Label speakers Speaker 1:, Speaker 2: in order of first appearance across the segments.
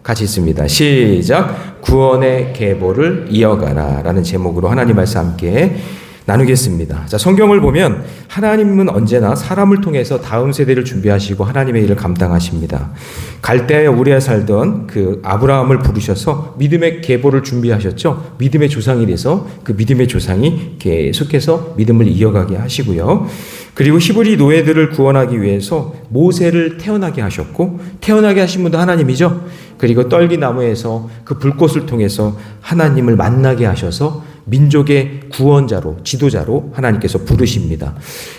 Speaker 1: 같이 있습니다. 시작. 구원의 계보를 이어가라 라는 제목으로 하나님 말씀 함께 나누겠습니다. 자, 성경을 보면 하나님은 언제나 사람을 통해서 다음 세대를 준비하시고 하나님의 일을 감당하십니다. 갈대아 우리에 살던 그 아브라함을 부르셔서 믿음의 계보를 준비하셨죠. 믿음의 조상이 돼서 그 믿음의 조상이 계속해서 믿음을 이어가게 하시고요. 그리고 히브리 노예들을 구원하기 위해서 모세를 태어나게 하셨고, 태어나게 하신 분도 하나님이죠. 그리고 떨기나무에서 그 불꽃을 통해서 하나님을 만나게 하셔서 민족의 구원자로, 지도자로 하나님께서 부르십니다.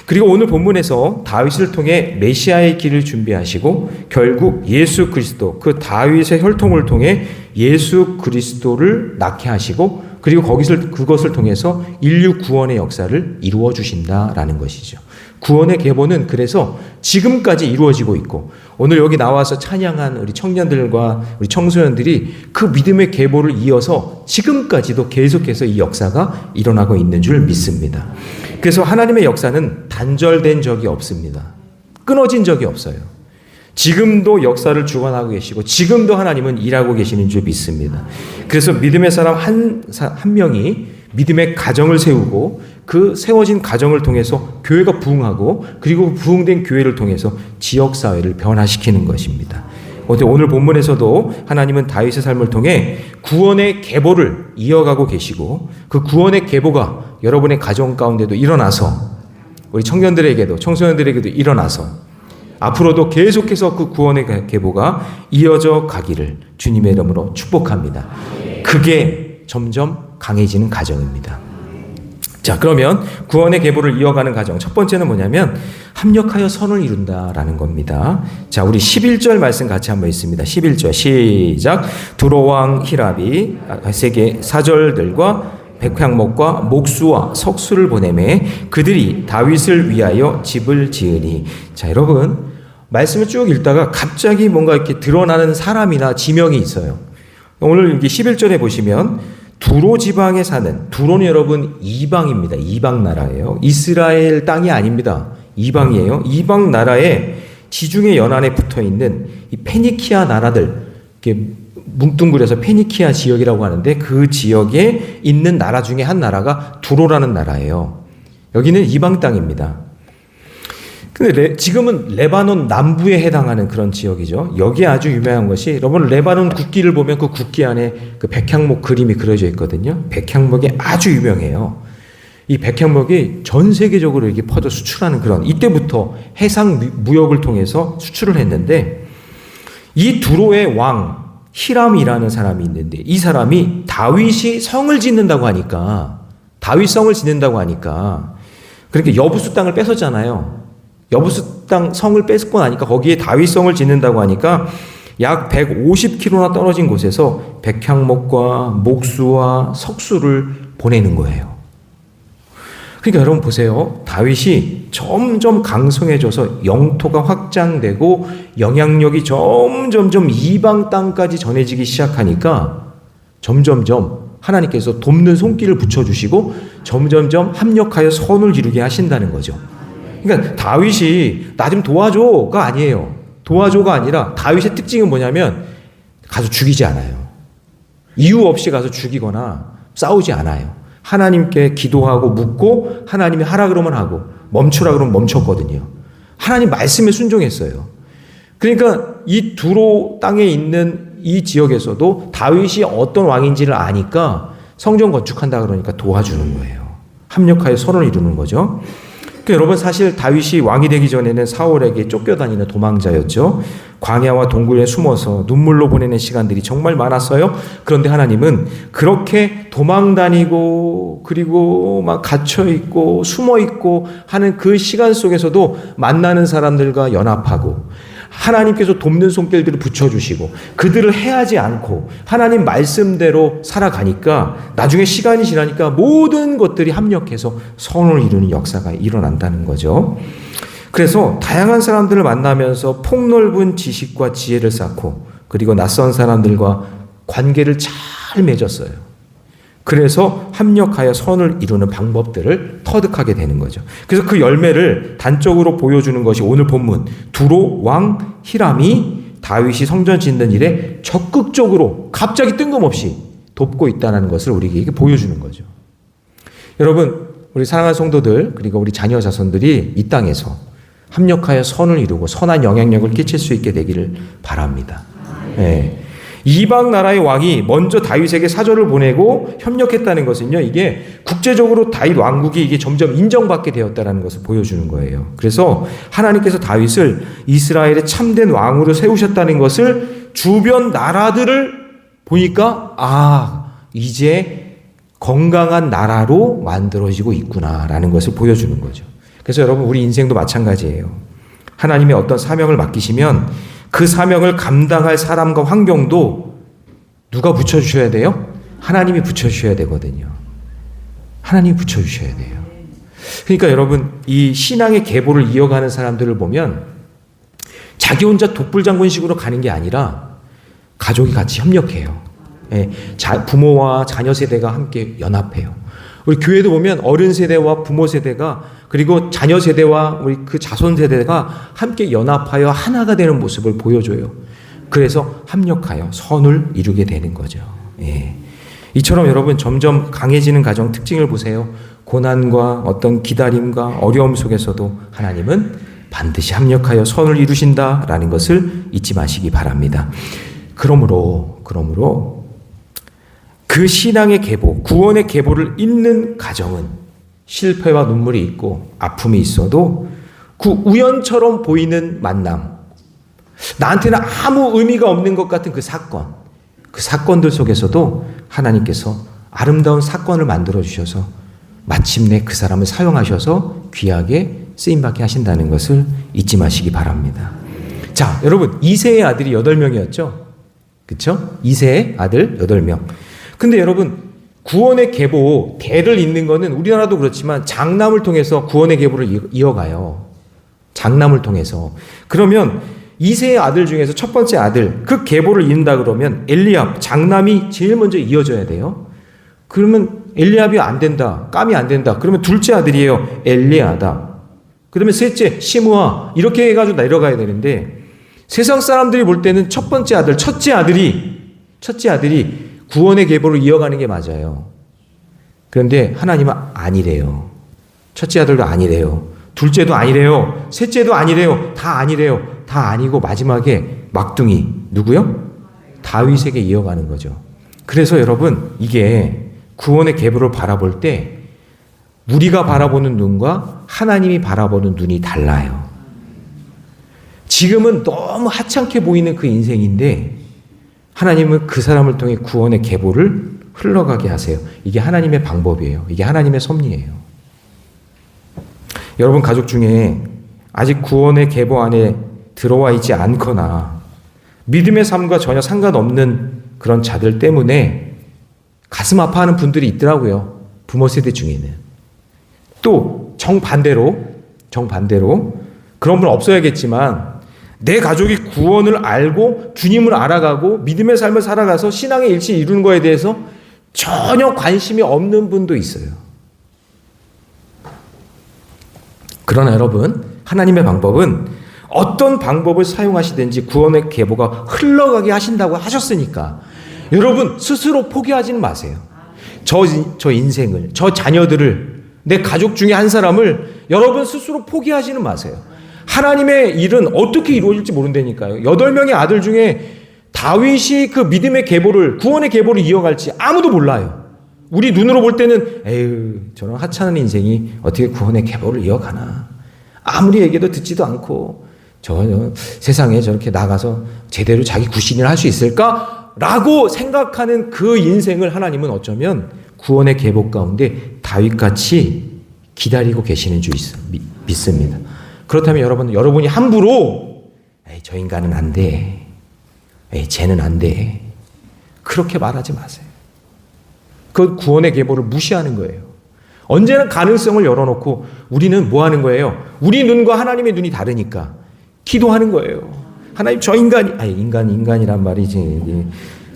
Speaker 1: 그리고 오늘 본문에서 다윗을 통해 메시아의 길을 준비하시고 결국 예수 그리스도, 그 다윗의 혈통을 통해 예수 그리스도를 낳게 하시고, 그리고 그것을 통해서 인류 구원의 역사를 이루어 주신다라는 것이죠. 구원의 계보는 그래서 지금까지 이루어지고 있고, 오늘 여기 나와서 찬양한 우리 청년들과 우리 청소년들이 그 믿음의 계보를 이어서 지금까지도 계속해서 이 역사가 일어나고 있는 줄 믿습니다. 그래서 하나님의 역사는 단절된 적이 없습니다. 끊어진 적이 없어요. 지금도 역사를 주관하고 계시고 지금도 하나님은 일하고 계시는 줄 믿습니다. 그래서 믿음의 사람 한 명이 믿음의 가정을 세우고 그 세워진 가정을 통해서 교회가 부흥하고, 그리고 부흥된 교회를 통해서 지역사회를 변화시키는 것입니다. 오늘 본문에서도 하나님은 다윗의 삶을 통해 구원의 계보를 이어가고 계시고, 그 구원의 계보가 여러분의 가정 가운데도 일어나서 우리 청년들에게도 청소년들에게도 일어나서 앞으로도 계속해서 그 구원의 계보가 이어져 가기를 주님의 이름으로 축복합니다. 그게 점점 강해지는 가정입니다. 자, 그러면 구원의 계보를 이어가는 가정, 첫 번째는 뭐냐면 합력하여 선을 이룬다라는 겁니다. 자, 우리 11절 말씀 같이 한번 있습니다. 11절 시작. 두로왕 히랍이 세계 사절들과 백향목과 목수와 석수를 보내매 그들이 다윗을 위하여 집을 지으니. 자, 여러분 말씀을 쭉 읽다가 갑자기 뭔가 이렇게 드러나는 사람이나 지명이 있어요. 오늘 여기 11절에 보시면 두로 지방에 사는, 두로는 여러분 이방입니다. 이방 나라예요. 이스라엘 땅이 아닙니다. 이방이에요. 이방 나라에 지중해 연안에 붙어 있는 이 페니키아 나라들, 이렇게 뭉뚱그려서 페니키아 지역이라고 하는데, 그 지역에 있는 나라 중에 한 나라가 두로라는 나라예요. 여기는 이방 땅입니다. 근데 지금은 레바논 남부에 해당하는 그런 지역이죠. 여기에 아주 유명한 것이, 여러분 레바논 국기를 보면 그 국기 안에 그 백향목 그림이 그려져 있거든요. 백향목이 아주 유명해요. 이 백향목이 전 세계적으로 이렇게 퍼져 수출하는 그런, 이때부터 해상 무역을 통해서 수출을 했는데, 이 두로의 왕 히람이라는 사람이 있는데, 이 사람이 다윗이 성을 짓는다고 하니까, 그러니까 여부수 땅을 뺏었잖아요. 여부수 땅 성을 뺏고 나니까 거기에 다윗성을 짓는다고 하니까 약 150km나 떨어진 곳에서 백향목과 목수와 석수를 보내는 거예요. 그러니까 여러분 보세요. 다윗이 점점 강성해져서 영토가 확장되고 영향력이 점점점 이방 땅까지 전해지기 시작하니까 점점점 하나님께서 돕는 손길을 붙여주시고 점점점 합력하여 선을 이루게 하신다는 거죠. 그러니까 다윗이 나 좀 도와줘가 아니에요. 도와줘가 아니라 다윗의 특징은 뭐냐면 가서 죽이지 않아요. 이유 없이 가서 죽이거나 싸우지 않아요. 하나님께 기도하고 묻고 하나님이 하라 그러면 하고 멈추라 그러면 멈췄거든요. 하나님 말씀에 순종했어요. 그러니까 이 두로 땅에 있는 이 지역에서도 다윗이 어떤 왕인지를 아니까 성전 건축한다 그러니까 도와주는 거예요. 합력하여 선을 이루는 거죠. 그러니까 여러분 사실 다윗이 왕이 되기 전에는 사울에게 쫓겨다니는 도망자였죠. 광야와 동굴에 숨어서 눈물로 보내는 시간들이 정말 많았어요. 그런데 하나님은 그렇게 도망다니고 그리고 막 갇혀있고 숨어있고 하는 그 시간 속에서도 만나는 사람들과 연합하고 하나님께서 돕는 손길들을 붙여주시고 그들을 해하지 않고 하나님 말씀대로 살아가니까 나중에 시간이 지나니까 모든 것들이 합력해서 선을 이루는 역사가 일어난다는 거죠. 그래서 다양한 사람들을 만나면서 폭넓은 지식과 지혜를 쌓고 그리고 낯선 사람들과 관계를 잘 맺었어요. 그래서 합력하여 선을 이루는 방법들을 터득하게 되는 거죠. 그래서 그 열매를 단적으로 보여주는 것이 오늘 본문 두로 왕 히람이 다윗이 성전 짓는 일에 적극적으로 갑자기 뜬금없이 돕고 있다는 것을 우리에게 보여주는 거죠. 여러분, 우리 사랑하는 성도들 그리고 우리 자녀 자손들이 이 땅에서 합력하여 선을 이루고 선한 영향력을 끼칠 수 있게 되기를 바랍니다. 네. 이방 나라의 왕이 먼저 다윗에게 사절을 보내고 협력했다는 것은요, 이게 국제적으로 다윗 왕국이 이게 점점 인정받게 되었다는 것을 보여주는 거예요. 그래서 하나님께서 다윗을 이스라엘의 참된 왕으로 세우셨다는 것을 주변 나라들을 보니까 이제 건강한 나라로 만들어지고 있구나라는 것을 보여주는 거죠. 그래서 여러분, 우리 인생도 마찬가지예요. 하나님의 어떤 사명을 맡기시면 그 사명을 감당할 사람과 환경도 누가 붙여주셔야 돼요? 하나님이 붙여주셔야 되거든요. 하나님이 붙여주셔야 돼요. 그러니까 여러분, 이 신앙의 계보를 이어가는 사람들을 보면 자기 혼자 독불장군식으로 가는 게 아니라 가족이 같이 협력해요. 부모와 자녀 세대가 함께 연합해요. 우리 교회도 보면 어른 세대와 부모 세대가 그리고 자녀 세대와 우리 그 자손 세대가 함께 연합하여 하나가 되는 모습을 보여줘요. 그래서 합력하여 선을 이루게 되는 거죠. 이처럼 여러분, 점점 강해지는 가정 특징을 보세요. 고난과 어떤 기다림과 어려움 속에서도 하나님은 반드시 합력하여 선을 이루신다라는 것을 잊지 마시기 바랍니다. 그러므로 그 신앙의 계보, 구원의 계보를 잇는 가정은 실패와 눈물이 있고 아픔이 있어도 그 우연처럼 보이는 만남, 나한테는 아무 의미가 없는 것 같은 그 사건들 속에서도 하나님께서 아름다운 사건을 만들어 주셔서 마침내 그 사람을 사용하셔서 귀하게 쓰임받게 하신다는 것을 잊지 마시기 바랍니다. 자, 여러분, 이새의 아들이 8명이었죠? 그렇죠? 이새의 아들 8명. 근데 여러분, 구원의 계보, 대를 잇는 거는 우리나라도 그렇지만 장남을 통해서 구원의 계보를 이어가요. 장남을 통해서. 그러면 이새의 아들 중에서 첫 번째 아들, 그 계보를 잇는다 그러면 엘리압, 장남이 제일 먼저 이어져야 돼요. 그러면 엘리압이 안 된다, 감이 안 된다. 그러면 둘째 아들이에요. 엘리야다. 그러면 셋째, 시므아. 이렇게 해가지고 내려가야 되는데 세상 사람들이 볼 때는 첫 번째 아들, 첫째 아들이 구원의 계보를 이어가는 게 맞아요. 그런데 하나님은 아니래요. 첫째 아들도 아니래요. 둘째도 아니래요. 셋째도 아니래요. 다 아니래요. 다 아니고 마지막에 막둥이 누구요? 다윗에게 이어가는 거죠. 그래서 여러분, 이게 구원의 계보를 바라볼 때 우리가 바라보는 눈과 하나님이 바라보는 눈이 달라요. 지금은 너무 하찮게 보이는 그 인생인데 하나님은 그 사람을 통해 구원의 계보를 흘러가게 하세요. 이게 하나님의 방법이에요. 이게 하나님의 섭리예요. 여러분 가족 중에 아직 구원의 계보 안에 들어와 있지 않거나 믿음의 삶과 전혀 상관없는 그런 자들 때문에 가슴 아파하는 분들이 있더라고요. 부모 세대 중에는. 또 정반대로 그런 분 없어야겠지만 내 가족이 구원을 알고 주님을 알아가고 믿음의 삶을 살아가서 신앙의 일치를 이루는 거에 대해서 전혀 관심이 없는 분도 있어요. 그러나 여러분, 하나님의 방법은 어떤 방법을 사용하시든지 구원의 계보가 흘러가게 하신다고 하셨으니까 여러분 스스로 포기하지는 마세요. 저 인생을, 저 자녀들을, 내 가족 중에 한 사람을 여러분 스스로 포기하지는 마세요. 하나님의 일은 어떻게 이루어질지 모른다니까요. 8명의 아들 중에 다윗이 그 믿음의 계보를, 구원의 계보를 이어갈지 아무도 몰라요. 우리 눈으로 볼 때는 에휴, 저런 하찮은 인생이 어떻게 구원의 계보를 이어가나. 아무리 얘기도 듣지도 않고 저 세상에 저렇게 나가서 제대로 자기 구신을 할 수 있을까? 라고 생각하는 그 인생을 하나님은 어쩌면 구원의 계보 가운데 다윗같이 기다리고 계시는 줄 믿습니다. 그렇다면 여러분이 함부로 에이, 저 인간은 안 돼. 에이, 쟤는 안 돼. 그렇게 말하지 마세요. 그 구원의 계보를 무시하는 거예요. 언제나 가능성을 열어놓고 우리는 뭐 하는 거예요? 우리 눈과 하나님의 눈이 다르니까 기도하는 거예요. 하나님 저 인간이란 말이지.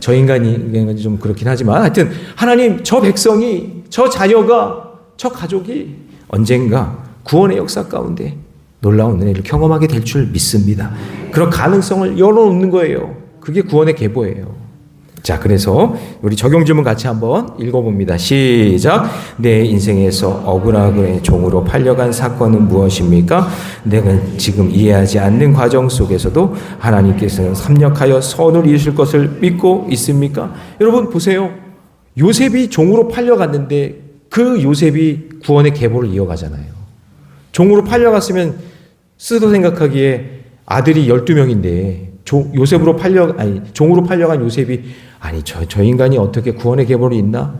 Speaker 1: 저 인간이 좀 그렇긴 하지만 하여튼 하나님 저 백성이, 저 자녀가, 저 가족이 언젠가 구원의 역사 가운데 놀라운 은혜를 경험하게 될 줄 믿습니다. 그런 가능성을 열어놓는 거예요. 그게 구원의 계보예요. 자, 그래서 우리 적용 질문 같이 한번 읽어봅니다. 시작. 내 인생에서 억울하게 종으로 팔려간 사건은 무엇입니까? 내가 지금 이해하지 않는 과정 속에서도 하나님께서는 섭렵하여 선을 이루실 것을 믿고 있습니까? 여러분 보세요. 요셉이 종으로 팔려갔는데 그 요셉이 구원의 계보를 이어가잖아요. 종으로 팔려갔으면 스스로 생각하기에 아들이 12명인데 종으로 팔려간 요셉이 저 인간이 어떻게 구원의 계보를 잇나?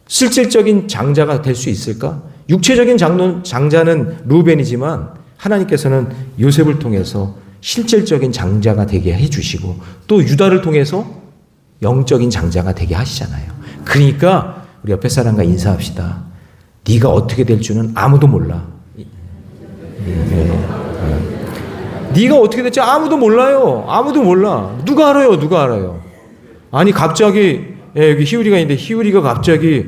Speaker 1: 실질적인 장자가 될 수 있을까? 육체적인 장자는 루벤이지만 하나님께서는 요셉을 통해서 실질적인 장자가 되게 해주시고 또 유다를 통해서 영적인 장자가 되게 하시잖아요. 그러니까 우리 옆에 사람과 인사합시다. 네가 어떻게 될 줄은 아무도 몰라. 네가 어떻게 될지 아무도 몰라요. 아무도 몰라. 누가 알아요? 누가 알아요? 아니 갑자기 여기 희우리가 있는데 희우리가 갑자기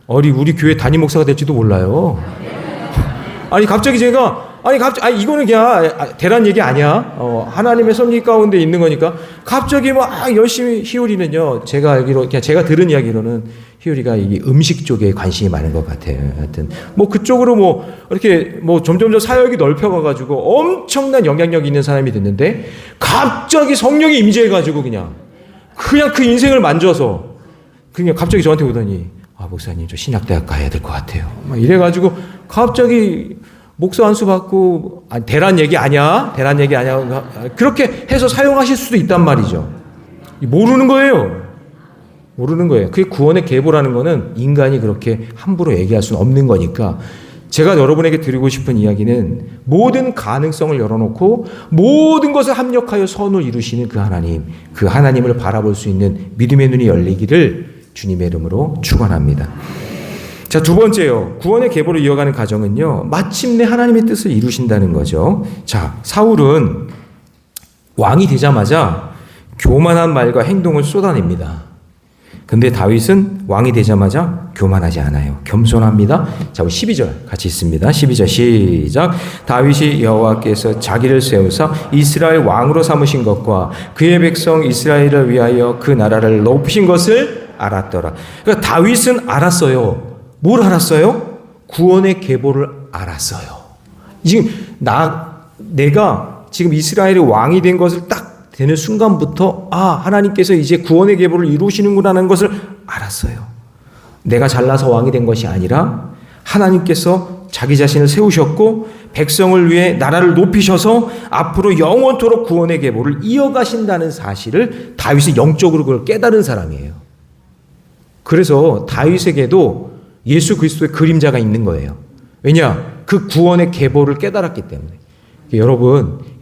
Speaker 1: 우리 교회 담임 목사가 될지도 몰라요. 갑자기 이거는 그냥 대란 얘기 아니야. 하나님의 섭리 가운데 있는 거니까 갑자기 막 열심히 희우리는요. 제가 알기로 그냥 제가 들은 이야기로는 희우리가 이 음식 쪽에 관심이 많은 것 같아요. 하여튼 그쪽으로 이렇게 점점 사역이 넓혀가가지고 엄청난 영향력 있는 사람이 됐는데 갑자기 성령이 임재해가지고 그냥 그 인생을 만져서 그냥 갑자기 저한테 오더니 목사님 저 신약대학 가야 될 것 같아요. 막 이래가지고 갑자기 목사 안수 받고 대란 얘기 아니야? 대란 얘기 아니야? 그렇게 해서 사용하실 수도 있단 말이죠. 모르는 거예요. 모르는 거예요. 그게 구원의 계보라는 거는 인간이 그렇게 함부로 얘기할 수는 없는 거니까 제가 여러분에게 드리고 싶은 이야기는 모든 가능성을 열어놓고 모든 것을 합력하여 선을 이루시는 그 하나님을 바라볼 수 있는 믿음의 눈이 열리기를 주님의 이름으로 축원합니다. 자, 두 번째요. 구원의 계보를 이어가는 과정은요. 마침내 하나님의 뜻을 이루신다는 거죠. 자, 사울은 왕이 되자마자 교만한 말과 행동을 쏟아냅니다. 근데 다윗은 왕이 되자마자 교만하지 않아요. 겸손합니다. 자, 우리 12절 같이 있습니다. 12절 시작. 다윗이 여호와께서 자기를 세우사 이스라엘 왕으로 삼으신 것과 그의 백성 이스라엘을 위하여 그 나라를 높이신 것을 알았더라. 그러니까 다윗은 알았어요. 뭘 알았어요? 구원의 계보를 알았어요. 지금 내가 지금 이스라엘의 왕이 된 것을 딱 되는 순간부터 하나님께서 이제 구원의 계보를 이루시는구나라는 것을 알았어요. 내가 잘나서 왕이 된 것이 아니라 하나님께서 자기 자신을 세우셨고 백성을 위해 나라를 높이셔서 앞으로 영원토록 구원의 계보를 이어가신다는 사실을 다윗이 영적으로 그걸 깨달은 사람이에요. 그래서 다윗에게도 예수 그리스도의 그림자가 있는 거예요. 왜냐? 그 구원의 계보를 깨달았기 때문에.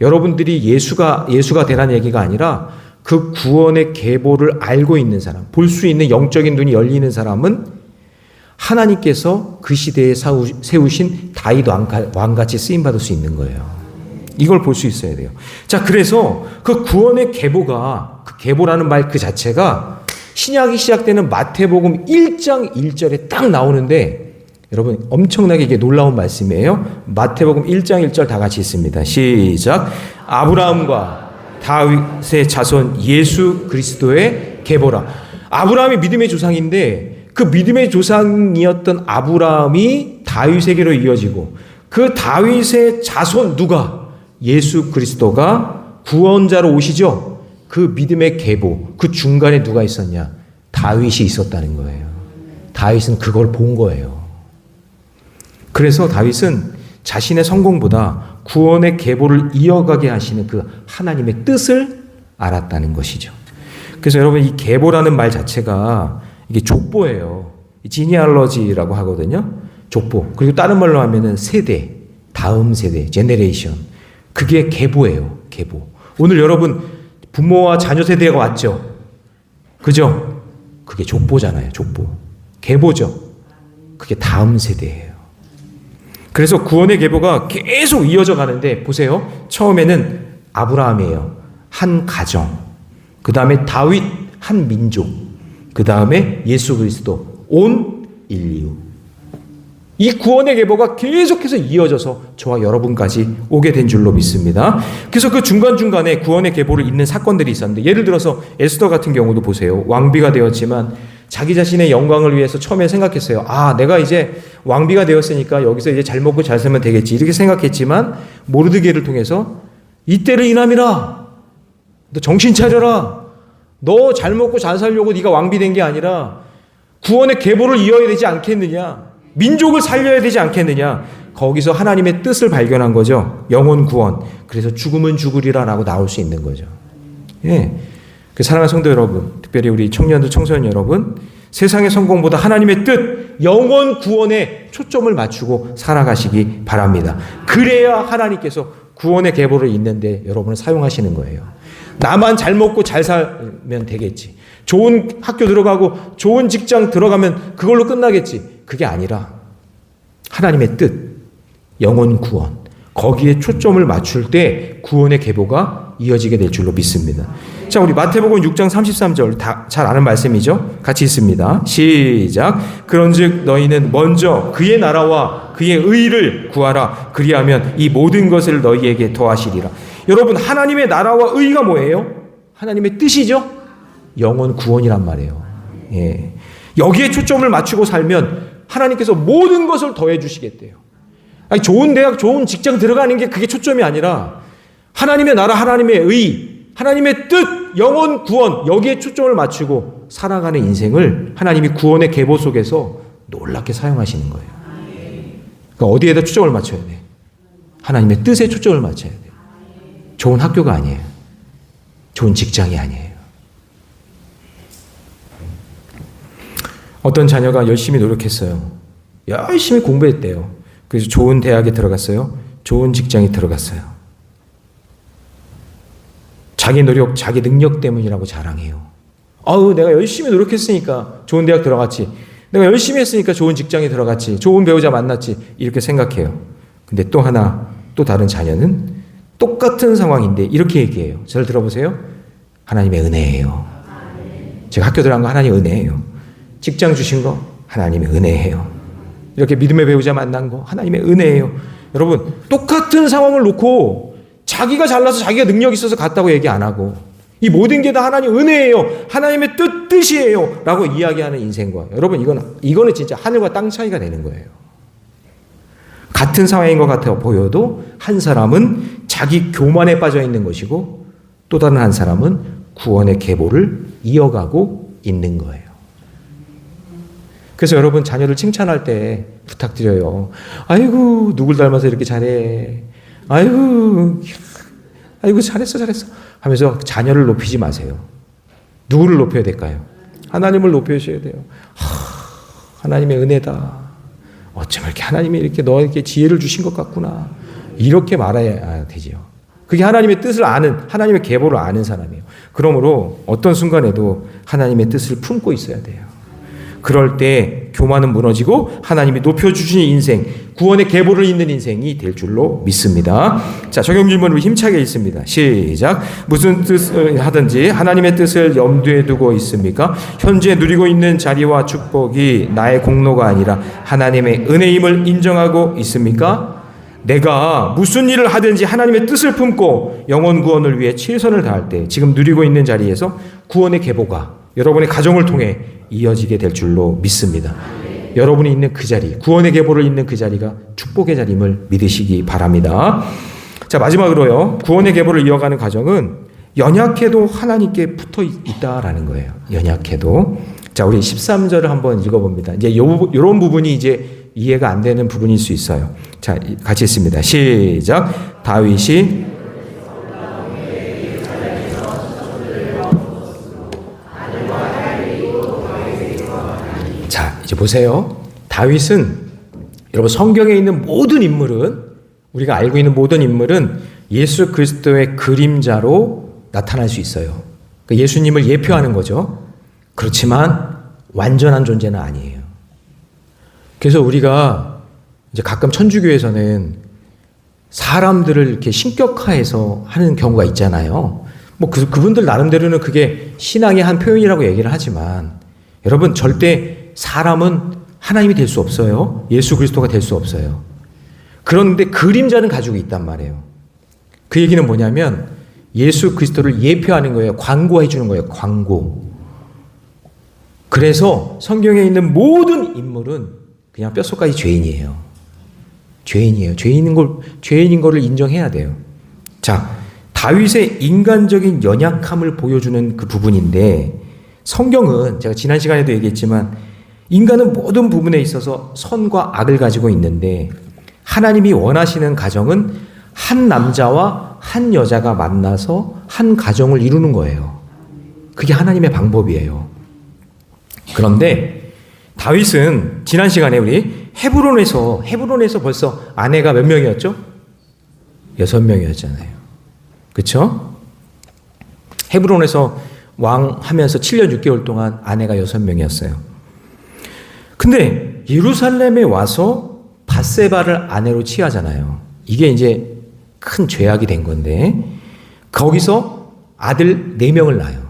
Speaker 1: 여러분들이 예수가 되라는 얘기가 아니라 그 구원의 계보를 알고 있는 사람, 볼 수 있는 영적인 눈이 열리는 사람은 하나님께서 그 시대에 세우신 다윗 왕같이 쓰임받을 수 있는 거예요. 이걸 볼 수 있어야 돼요. 자, 그래서 그 구원의 계보가, 그 계보라는 말 그 자체가 신약이 시작되는 마태복음 1장 1절에 딱 나오는데 여러분 엄청나게 이게 놀라운 말씀이에요. 마태복음 1장 1절 다 같이 있습니다. 시작. 아브라함과 다윗의 자손 예수 그리스도의 계보라. 아브라함이 믿음의 조상인데 그 믿음의 조상이었던 아브라함이 다윗에게로 이어지고 그 다윗의 자손 누가? 예수 그리스도가 구원자로 오시죠. 그 믿음의 계보, 그 중간에 누가 있었냐? 다윗이 있었다는 거예요. 다윗은 그걸 본 거예요. 그래서 다윗은 자신의 성공보다 구원의 계보를 이어가게 하시는 그 하나님의 뜻을 알았다는 것이죠. 그래서 여러분 이 계보라는 말 자체가 이게 족보예요. 지니알러지라고 하거든요. 족보. 그리고 다른 말로 하면은 세대, 다음 세대, 제네레이션. 그게 계보예요. 계보. 오늘 여러분 부모와 자녀 세대가 왔죠. 그죠? 그게 족보잖아요. 족보. 계보죠. 그게 다음 세대예요. 그래서 구원의 계보가 계속 이어져 가는데 보세요. 처음에는 아브라함이에요. 한 가정. 그 다음에 다윗 한 민족. 그 다음에 예수 그리스도 온 인류. 이 구원의 계보가 계속해서 이어져서 저와 여러분까지 오게 된 줄로 믿습니다. 그래서 그 중간중간에 구원의 계보를 잇는 사건들이 있었는데, 예를 들어서 에스더 같은 경우도 보세요. 왕비가 되었지만 자기 자신의 영광을 위해서 처음에 생각했어요. 내가 이제 왕비가 되었으니까 여기서 이제 잘 먹고 잘 살면 되겠지, 이렇게 생각했지만 모르드게를 통해서 이때를 인함이라, 너 정신 차려라, 너 잘 먹고 잘 살려고 네가 왕비 된 게 아니라 구원의 계보를 이어야 되지 않겠느냐, 민족을 살려야 되지 않겠느냐. 거기서 하나님의 뜻을 발견한 거죠. 영혼 구원. 그래서 죽으면 죽으리라라고 나올 수 있는 거죠. 예. 그 사랑하는 성도 여러분, 특별히 우리 청년들, 청소년 여러분, 세상의 성공보다 하나님의 뜻, 영혼 구원에 초점을 맞추고 살아가시기 바랍니다. 그래야 하나님께서 구원의 계보를 잇는데 여러분을 사용하시는 거예요. 나만 잘 먹고 잘 살면 되겠지, 좋은 학교 들어가고 좋은 직장 들어가면 그걸로 끝나겠지, 그게 아니라 하나님의 뜻, 영혼 구원, 거기에 초점을 맞출 때 구원의 계보가 이어지게 될 줄로 믿습니다. 자, 우리 마태복음 6장 33절 다 잘 아는 말씀이죠. 같이 읽습니다. 시작. 그런즉 너희는 먼저 그의 나라와 그의 의를 구하라. 그리하면 이 모든 것을 너희에게 더하시리라. 여러분, 하나님의 나라와 의가 뭐예요? 하나님의 뜻이죠. 영혼 구원이란 말이에요. 예. 여기에 초점을 맞추고 살면 하나님께서 모든 것을 더해 주시겠대요. 아니, 좋은 대학, 좋은 직장 들어가는 게 그게 초점이 아니라 하나님의 나라, 하나님의 의, 하나님의 뜻, 영혼 구원, 여기에 초점을 맞추고 살아가는 인생을 하나님이 구원의 계보 속에서 놀랍게 사용하시는 거예요. 그러니까 어디에다 초점을 맞춰야 돼? 하나님의 뜻에 초점을 맞춰야 돼. 좋은 학교가 아니에요. 좋은 직장이 아니에요. 어떤 자녀가 열심히 노력했어요. 열심히 공부했대요. 그래서 좋은 대학에 들어갔어요. 좋은 직장에 들어갔어요. 자기 노력, 자기 능력 때문이라고 자랑해요. 내가 열심히 노력했으니까 좋은 대학 들어갔지, 내가 열심히 했으니까 좋은 직장에 들어갔지, 좋은 배우자 만났지, 이렇게 생각해요. 근데 또 하나, 또 다른 자녀는 똑같은 상황인데 이렇게 얘기해요. 잘 들어보세요. 하나님의 은혜예요. 제가 학교 들어간 거 하나님의 은혜예요. 직장 주신 거 하나님의 은혜예요. 이렇게 믿음의 배우자 만난 거 하나님의 은혜예요. 여러분, 똑같은 상황을 놓고 자기가 잘나서 자기가 능력이 있어서 갔다고 얘기 안 하고 이 모든 게 다 하나님 은혜예요, 하나님의 뜻이에요 라고 이야기하는 인생과, 여러분, 이거는 진짜 하늘과 땅 차이가 되는 거예요. 같은 상황인 것 같아 보여도 한 사람은 자기 교만에 빠져 있는 것이고 또 다른 한 사람은 구원의 계보를 이어가고 있는 거예요. 그래서 여러분, 자녀를 칭찬할 때 부탁드려요. 아이고, 누굴 닮아서 이렇게 잘해. 아이고 잘했어 하면서 자녀를 높이지 마세요. 누구를 높여야 될까요? 하나님을 높여주셔야 돼요. 하나님의 은혜다. 어쩜 이렇게 하나님이 이렇게 너에게 지혜를 주신 것 같구나. 이렇게 말해야 되지요. 그게 하나님의 뜻을 아는, 하나님의 계보를 아는 사람이에요. 그러므로 어떤 순간에도 하나님의 뜻을 품고 있어야 돼요. 그럴 때 교만은 무너지고 하나님이 높여주시는 인생, 구원의 계보를 잇는 인생이 될 줄로 믿습니다. 자, 적용 질문을 힘차게 읽습니다. 시작. 무슨 뜻을 하든지 하나님의 뜻을 염두에 두고 있습니까? 현재 누리고 있는 자리와 축복이 나의 공로가 아니라 하나님의 은혜임을 인정하고 있습니까? 내가 무슨 일을 하든지 하나님의 뜻을 품고 영혼 구원을 위해 최선을 다할 때 지금 누리고 있는 자리에서 구원의 계보가 여러분의 가정을 통해 이어지게 될 줄로 믿습니다. 여러분이 있는 그 자리, 구원의 계보를 잇는 그 자리가 축복의 자리임을 믿으시기 바랍니다. 자, 마지막으로요. 구원의 계보를 이어가는 과정은 연약해도 하나님께 붙어 있다라는 거예요. 연약해도. 자, 우리 13절을 한번 읽어봅니다. 이제 이런 부분이 이제 이해가 안 되는 부분일 수 있어요. 자, 같이 읽습니다. 시작. 다윗이 이제 보세요. 다윗은, 여러분, 성경에 있는 모든 인물은, 우리가 알고 있는 모든 인물은 예수 그리스도의 그림자로 나타날 수 있어요. 그러니까 예수님을 예표하는 거죠. 그렇지만 완전한 존재는 아니에요. 그래서 우리가 이제 가끔 천주교에서는 사람들을 이렇게 신격화해서 하는 경우가 있잖아요. 뭐 그분들 나름대로는 그게 신앙의 한 표현이라고 얘기를 하지만, 여러분, 절대 사람은 하나님이 될 수 없어요. 예수 그리스도가 될 수 없어요. 그런데 그림자는 가지고 있단 말이에요. 그 얘기는 뭐냐면 예수 그리스도를 예표하는 거예요. 광고해 주는 거예요. 광고. 그래서 성경에 있는 모든 인물은 그냥 뼛속까지 죄인이에요. 죄인이에요. 죄인인 거를 인정해야 돼요. 자, 다윗의 인간적인 연약함을 보여주는 그 부분인데 성경은 제가 지난 시간에도 얘기했지만 인간은 모든 부분에 있어서 선과 악을 가지고 있는데 하나님이 원하시는 가정은 한 남자와 한 여자가 만나서 한 가정을 이루는 거예요. 그게 하나님의 방법이에요. 그런데 다윗은 지난 시간에 우리 헤브론에서 벌써 아내가 몇 명이었죠? 6명이었잖아요. 그렇죠? 헤브론에서 왕 하면서 7년 6개월 동안 아내가 6명이었어요. 근데 예루살렘에 와서 밧세바를 아내로 취하잖아요. 이게 이제 큰 죄악이 된 건데 거기서 아들 4명을 낳아요.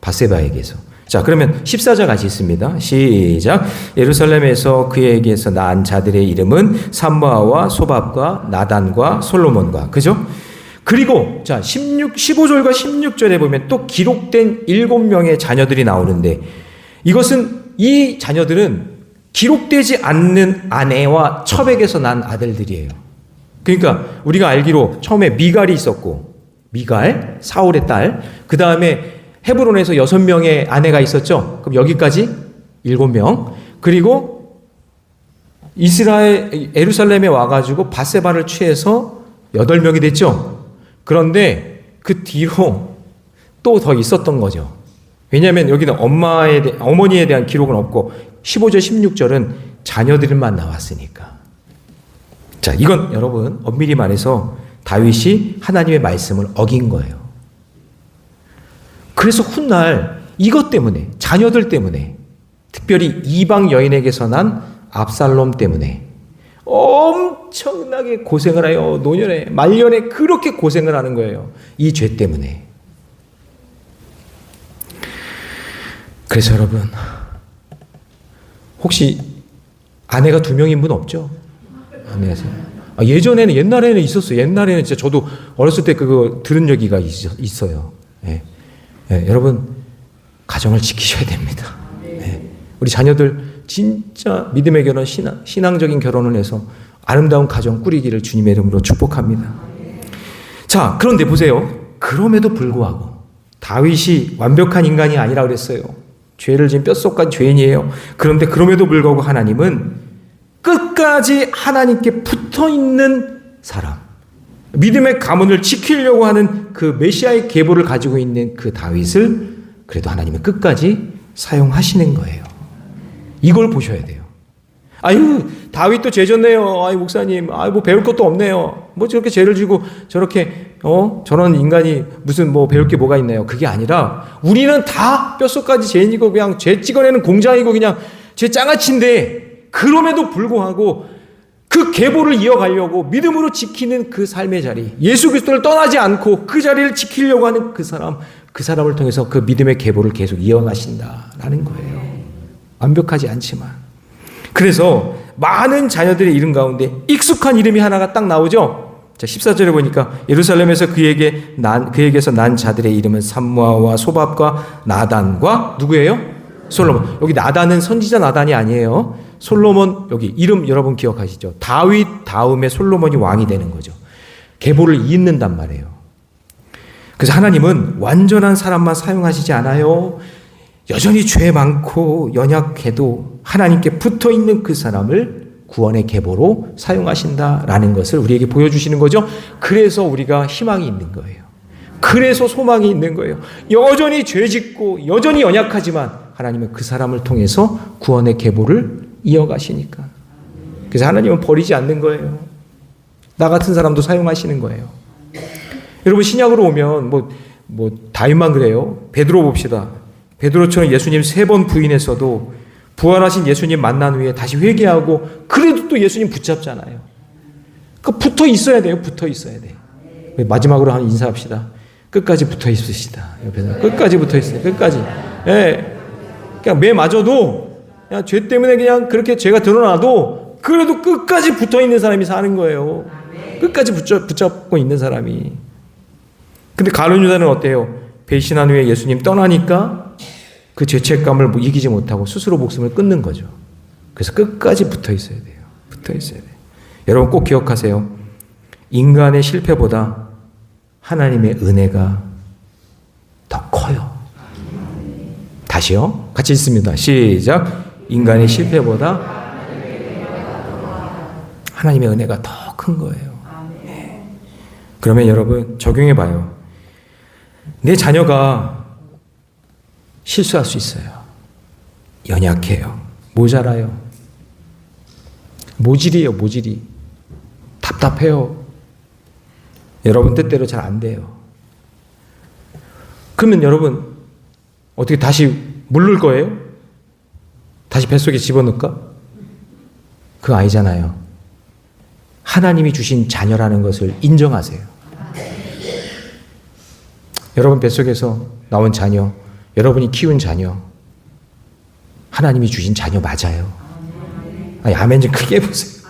Speaker 1: 밧세바에게서. 자, 그러면 14절 같이 있습니다. 시작. 예루살렘에서 그에게서 낳은 자들의 이름은 삼무아와 소밥과 나단과 솔로몬과. 그죠? 그리고 자, 15절과 16절에 보면 또 기록된 7명의 자녀들이 나오는데 이것은 이 자녀들은 기록되지 않는 아내와 첩에게서 난 아들들이에요. 그러니까 우리가 알기로 처음에 미갈이 있었고 미갈, 사울의 딸, 그 다음에 헤브론에서 6명의 아내가 있었죠. 그럼 여기까지 7명. 그리고 예루살렘에 와가지고 밧세바를 취해서 8명이 됐죠. 그런데 그 뒤로 또 더 있었던 거죠. 왜냐하면 여기는 어머니에 대한 기록은 없고 15절, 16절은 자녀들만 나왔으니까. 자, 이건 여러분 엄밀히 말해서 다윗이 하나님의 말씀을 어긴 거예요. 그래서 훗날 이것 때문에 자녀들 때문에 특별히 이방 여인에게서 난 압살롬 때문에 엄청나게 고생을 해요. 노년에 말년에 그렇게 고생을 하는 거예요. 이 죄 때문에. 그래서 여러분 혹시 아내가 2명인 분 없죠? 아내에서. 옛날에는 있었어요. 옛날에는 진짜 저도 어렸을 때 그거 들은 얘기가 있어요. 예. 예, 여러분 가정을 지키셔야 됩니다. 예. 우리 자녀들 진짜 믿음의 결혼, 신앙적인 결혼을 해서 아름다운 가정 꾸리기를 주님의 이름으로 축복합니다. 자, 그런데 보세요. 그럼에도 불구하고 다윗이 완벽한 인간이 아니라 그랬어요. 죄를 지은 뼛속까지 죄인이에요. 그런데 그럼에도 불구하고 하나님은 끝까지 하나님께 붙어있는 사람, 믿음의 가문을 지키려고 하는 그 메시아의 계보를 가지고 있는 그 다윗을 그래도 하나님은 끝까지 사용하시는 거예요. 이걸 보셔야 돼요. 아유, 다윗도 죄 졌네요. 아유, 목사님. 아유, 뭐 배울 것도 없네요. 뭐 저렇게 죄를 지고 저렇게, 저런 인간이 무슨 뭐 배울 게 뭐가 있나요? 그게 아니라 우리는 다 뼛속까지 죄인이고 그냥 죄 찍어내는 공장이고 그냥 죄 장아찌인데 그럼에도 불구하고 그 계보를 이어가려고 믿음으로 지키는 그 삶의 자리, 예수 그리스도를 떠나지 않고 그 자리를 지키려고 하는 그 사람을 통해서 그 믿음의 계보를 계속 이어가신다라는 거예요. 완벽하지 않지만. 그래서 많은 자녀들의 이름 가운데 익숙한 이름이 하나가 딱 나오죠. 자, 14절에 보니까 예루살렘에서 그에게서 난 자들의 이름은 삼무아와 소밥과 나단과 누구예요? 솔로몬. 여기 나단은 선지자 나단이 아니에요. 솔로몬, 여기 이름 여러분 기억하시죠? 다윗 다음에 솔로몬이 왕이 되는 거죠. 계보를 잇는단 말이에요. 그래서 하나님은 완전한 사람만 사용하시지 않아요. 여전히 죄 많고 연약해도 하나님께 붙어있는 그 사람을 구원의 계보로 사용하신다라는 것을 우리에게 보여주시는 거죠. 그래서 우리가 희망이 있는 거예요. 그래서 소망이 있는 거예요. 여전히 죄짓고 여전히 연약하지만 하나님은 그 사람을 통해서 구원의 계보를 이어가시니까. 그래서 하나님은 버리지 않는 거예요. 나 같은 사람도 사용하시는 거예요. 여러분 신약으로 오면 다윗만 그래요. 베드로 봅시다. 베드로처럼 예수님 3번 부인했어도 부활하신 예수님 만난 후에 다시 회개하고 그래도 또 예수님 붙잡잖아요. 그러니까 붙어 있어야 돼요. 붙어 있어야 돼. 마지막으로 한 인사합시다. 끝까지 붙어 있으시다. 옆에서 끝까지 붙어 있어요. 끝까지. 예. 그냥 매 맞아도 그냥 죄 때문에 그냥 그렇게 죄가 드러나도 그래도 끝까지 붙어 있는 사람이 사는 거예요. 끝까지 붙잡고 있는 사람이. 근데 가룟 유다는 어때요? 배신한 후에 예수님 떠나니까 그 죄책감을 이기지 못하고 스스로 목숨을 끊는 거죠. 그래서 끝까지 붙어 있어야 돼요. 붙어 있어야 돼요. 여러분 꼭 기억하세요. 인간의 실패보다 하나님의 은혜가 더 커요. 다시요. 같이 읽습니다. 시작. 인간의 실패보다 하나님의 은혜가 더 큰 거예요. 네. 그러면 여러분 적용해 봐요. 내 자녀가 실수할 수 있어요. 연약해요. 모자라요. 모질이에요. 모질이. 답답해요. 여러분 뜻대로 잘 안 돼요. 그러면 여러분 어떻게 다시 물를 거예요? 다시 뱃속에 집어넣을까? 그거 아니잖아요. 하나님이 주신 자녀라는 것을 인정하세요. 여러분 뱃속에서 나온 자녀, 여러분이 키운 자녀, 하나님이 주신 자녀 맞아요. 아니, 아멘 좀 크게 해보세요.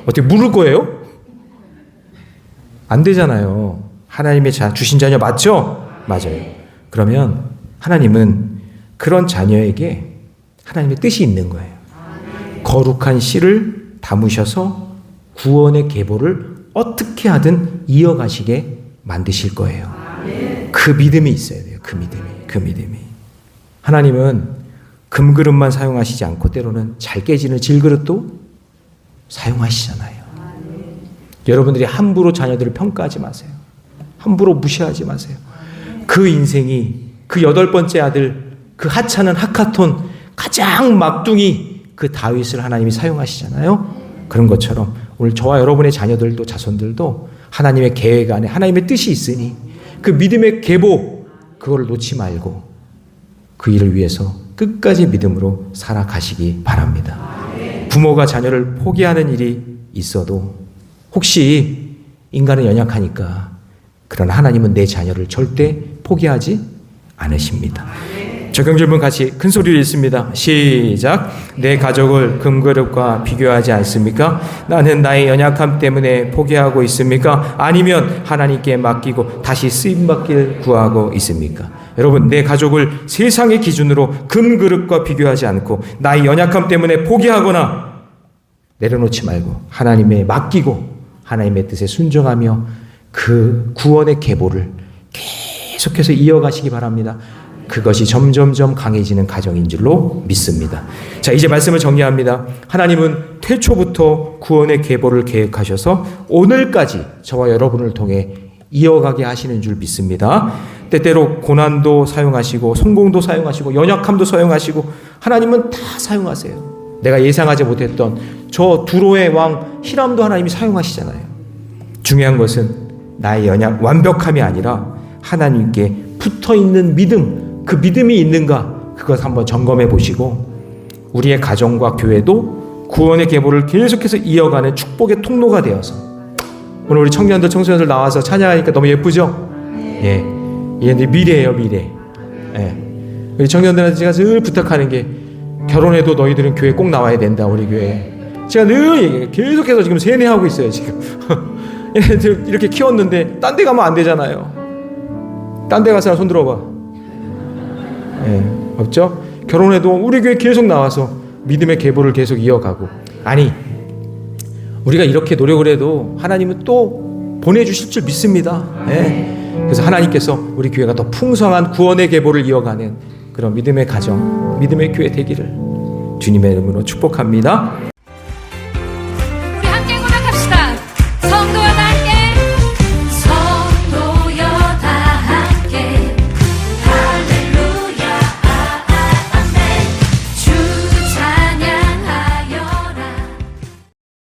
Speaker 1: 어떻게 물을 거예요? 안 되잖아요. 하나님의 주신 자녀 맞죠? 맞아요. 그러면 하나님은 그런 자녀에게 하나님의 뜻이 있는 거예요. 거룩한 씨를 담으셔서 구원의 계보를 어떻게 하든 이어가시게 만드실 거예요. 그 믿음이 있어야 돼요. 그 믿음이. 하나님은 금그릇만 사용하시지 않고 때로는 잘 깨지는 질그릇도 사용하시잖아요. 여러분들이 함부로 자녀들을 평가하지 마세요. 함부로 무시하지 마세요. 그 인생이 그 8번째 아들, 그 하찮은 하카톤, 가장 막둥이 그 다윗을 하나님이 사용하시잖아요. 그런 것처럼 오늘 저와 여러분의 자녀들도 자손들도 하나님의 계획 안에 하나님의 뜻이 있으니 그 믿음의 계보 그거를 놓지 말고 그 일을 위해서 끝까지 믿음으로 살아가시기 바랍니다. 부모가 자녀를 포기하는 일이 있어도 혹시 인간은 연약하니까 그러나 하나님은 내 자녀를 절대 포기하지 않으십니다. 적용 질문 같이 큰 소리로 읽습니다. 시작. 내 가족을 금그릇과 비교하지 않습니까? 나는 나의 연약함 때문에 포기하고 있습니까? 아니면 하나님께 맡기고 다시 쓰임받기를 구하고 있습니까? 여러분 내 가족을 세상의 기준으로 금그릇과 비교하지 않고 나의 연약함 때문에 포기하거나 내려놓지 말고 하나님에 맡기고 하나님의 뜻에 순종하며 그 구원의 계보를 계속해서 이어가시기 바랍니다. 그것이 점점점 강해지는 가정인 줄로 믿습니다. 자, 이제 말씀을 정리합니다. 하나님은 태초부터 구원의 계보를 계획하셔서 오늘까지 저와 여러분을 통해 이어가게 하시는 줄 믿습니다. 때때로 고난도 사용하시고 성공도 사용하시고 연약함도 사용하시고 하나님은 다 사용하세요. 내가 예상하지 못했던 저 두로의 왕 히람도 하나님이 사용하시잖아요. 중요한 것은 나의 완벽함이 아니라 하나님께 붙어있는 믿음, 그 믿음이 있는가 그것 한번 점검해 보시고 우리의 가정과 교회도 구원의 계보를 계속해서 이어가는 축복의 통로가 되어서 오늘 우리 청년들 청소년들 나와서 찬양하니까 너무 예쁘죠? 예, 얘네들 미래예요. 미래. 예. 우리 청년들한테 제가 늘 부탁하는 게 결혼해도 너희들은 교회 꼭 나와야 된다. 우리 교회 제가 늘 얘기해요. 계속해서 지금 세뇌하고 있어요. 지금 얘네들 이렇게 키웠는데 딴 데 가면 안 되잖아요. 딴 데 가서 손 들어봐. 예, 없죠? 결혼해도 우리 교회 계속 나와서 믿음의 계보를 계속 이어가고 아니 우리가 이렇게 노력을 해도 하나님은 또 보내주실 줄 믿습니다. 예. 그래서 하나님께서 우리 교회가 더 풍성한 구원의 계보를 이어가는 그런 믿음의 가정, 믿음의 교회 되기를 주님의 이름으로 축복합니다.